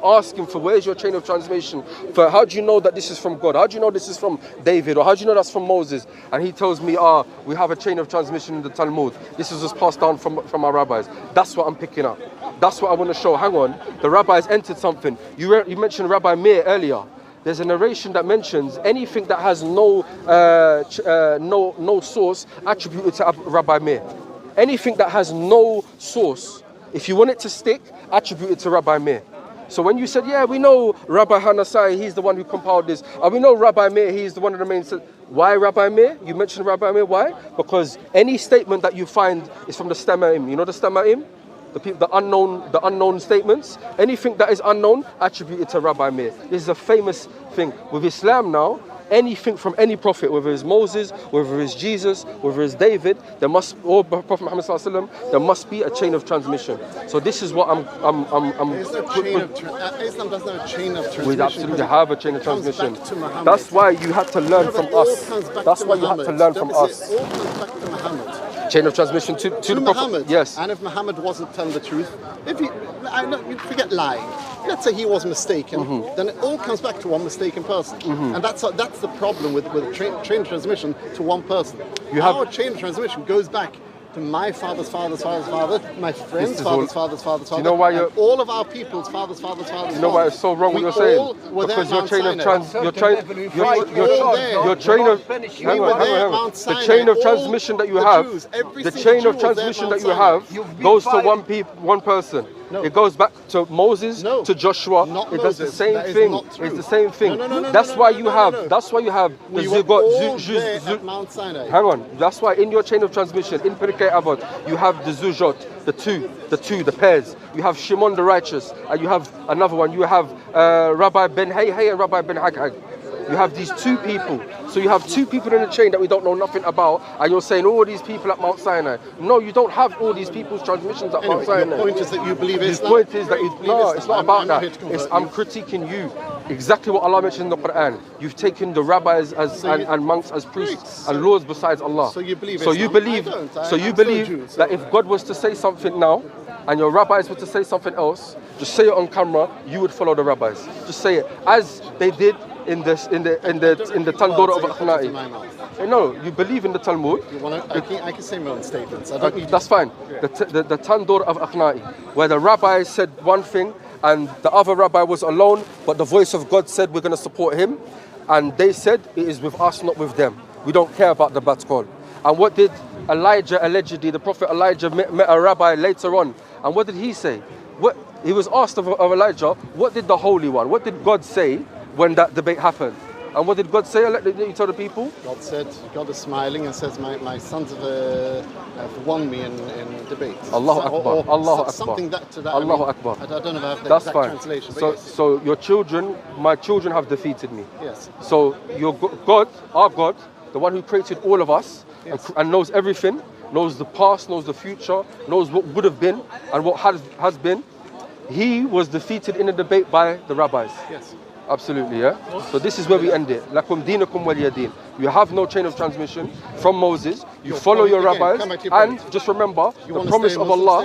asking for where's your chain of transmission? For how do you know that this is from God? How do you know this is from David? Or how do you know that's from Moses? And he tells me, we have a chain of transmission in the Talmud. This is just passed down from our rabbis. That's what I'm picking up. That's what I want to show. Hang on, the rabbis entered something. You mentioned Rabbi Meir earlier. There's a narration that mentions anything that has no source attributed to Rabbi Meir. Anything that has no source, if you want it to stick, attribute it to Rabbi Meir. So when you said, yeah, we know Rabbi Hanasai, he's the one who compiled this, and we know Rabbi Meir, he's the one of the main. Why Rabbi Meir? You mentioned Rabbi Meir. Why? Because any statement that you find is from the Stemaim. You know the Stemaim? The unknown statements. Anything that is unknown, attributed to Rabbi Meir. This is a famous thing. With Islam now, anything from any prophet, whether it's Moses, whether it's Jesus, whether it's David, or Prophet Muhammad sallallahu alaihi wasallam, there must be a chain of transmission. So this is what Islam doesn't have a chain of transmission. We absolutely have a chain of transmission. That's why you had to learn from us. That's why you had to learn from us. It all comes back to Muhammad. Chain of transmission to the Muhammad. Prophet. Yes. And if Muhammad wasn't telling the truth, forget lying. Let's say he was mistaken, then it all comes back to one mistaken person. And that's the problem with a chain of transmission to one person. Our chain of transmission goes back to my father's father's father's father, my friend's father's father's father's father, you know why and all of our people's father's father's father's. You know why it's so wrong what you're saying? Because your chain of the chain of transmission that you have, the chain of transmission that you have goes to one person. No. It goes back to Moses, to Joshua. It does the same thing. It's the same thing. That's why you have. That's why you have the Zugot. Hang on. That's why in your chain of transmission, in Pirkei Avot, you have the Zujot, the pairs. You have Shimon the righteous, and you have another one. You have Rabbi Ben Hay and Rabbi Ben Hagag. You have these two people. So you have two people in the chain that we don't know nothing about, and you're saying all these people at Mount Sinai. No, you don't have all these people's transmissions at Mount Sinai. Your point is that you believe Islam? The point is that it's not about that. I'm critiquing you. Exactly what Allah mentioned in the Quran. You've taken the rabbis and monks as priests and lords besides Allah. So you believe Islam? So you believe Jew, that if God was to say something now, and your rabbis were to say something else, just say it on camera, you would follow the rabbis. Just say it as they did in the Tandoor of Akhnai. No, you believe in the Talmud. I can say my own statements. That's fine. The Tandoor of Akhnai, where the rabbi said one thing and the other rabbi was alone, but the voice of God said we're going to support him, and they said it is with us, not with them. We don't care about the bat call. And what did Elijah allegedly? The prophet Elijah met a rabbi later on, and what did he say? He was asked of Elijah, what did the Holy One, what did God say when that debate happened? And what did God say? Let you tell the people. God is smiling and says, my sons have won me in debate. Allahu Akbar. Allahu Akbar. Something to that. Allahu Akbar. I don't know if I have the That's exact fine. translation. So your children, my children have defeated me. Yes. So your God, our God, the one who created all of us, yes, and knows everything, knows the past, knows the future, knows what would have been and what has been, he was defeated in a debate by the rabbis. Yes. Absolutely, yeah? So this is where we end it. Lakum dinakum waliya din. You have no chain of transmission from Moses. You follow your rabbis. And just remember, the promise of Allah,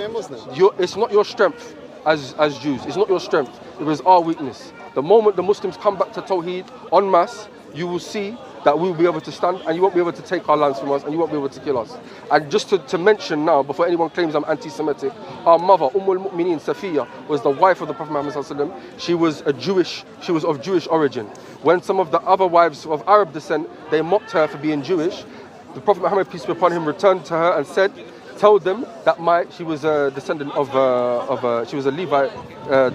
it's not your strength as Jews. It's not your strength. It was our weakness. The moment the Muslims come back to Tawheed en masse, you will see that we will be able to stand, and you won't be able to take our lands from us, and you won't be able to kill us. And just to mention now, before anyone claims I'm anti-Semitic, our mother, al-Mu'mineen Safiya, was the wife of the Prophet Muhammad sallallahu alaihi wasallam. She was of Jewish origin. When some of the other wives of Arab descent, they mocked her for being Jewish, the Prophet Muhammad, peace be upon him, returned to her and said, tell them that she was a descendant she was a Levite,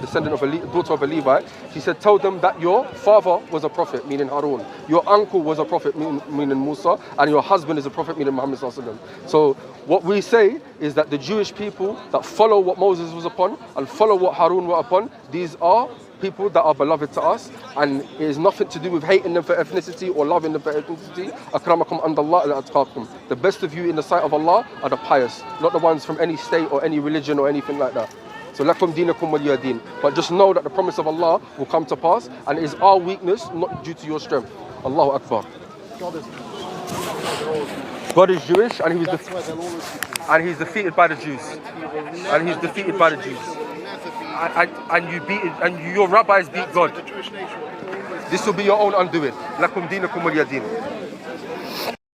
descendant of daughter of a Levite. She said, tell them that your father was a prophet, meaning Harun. Your uncle was a prophet, meaning Musa, and your husband is a prophet, meaning Muhammad sallallahu alaihi wasallam. So what we say is that the Jewish people that follow what Moses was upon and follow what Harun were upon, these are people that are beloved to us, and it is nothing to do with hating them for ethnicity or loving them for ethnicity. Akramakum andallah al-atqakum. The best of you in the sight of Allah are the pious, not the ones from any state or any religion or anything like that. So lakum dinakum waliya din. But just know that the promise of Allah will come to pass, and it is our weakness, not due to your strength. Allahu Akbar. God is Jewish, and he's defeated by the Jews. And he's defeated by the Jews. and you beat it, and your rabbis beat God. The Jewish nation will always This will be your own undoing. Lakum dinakum waliya din.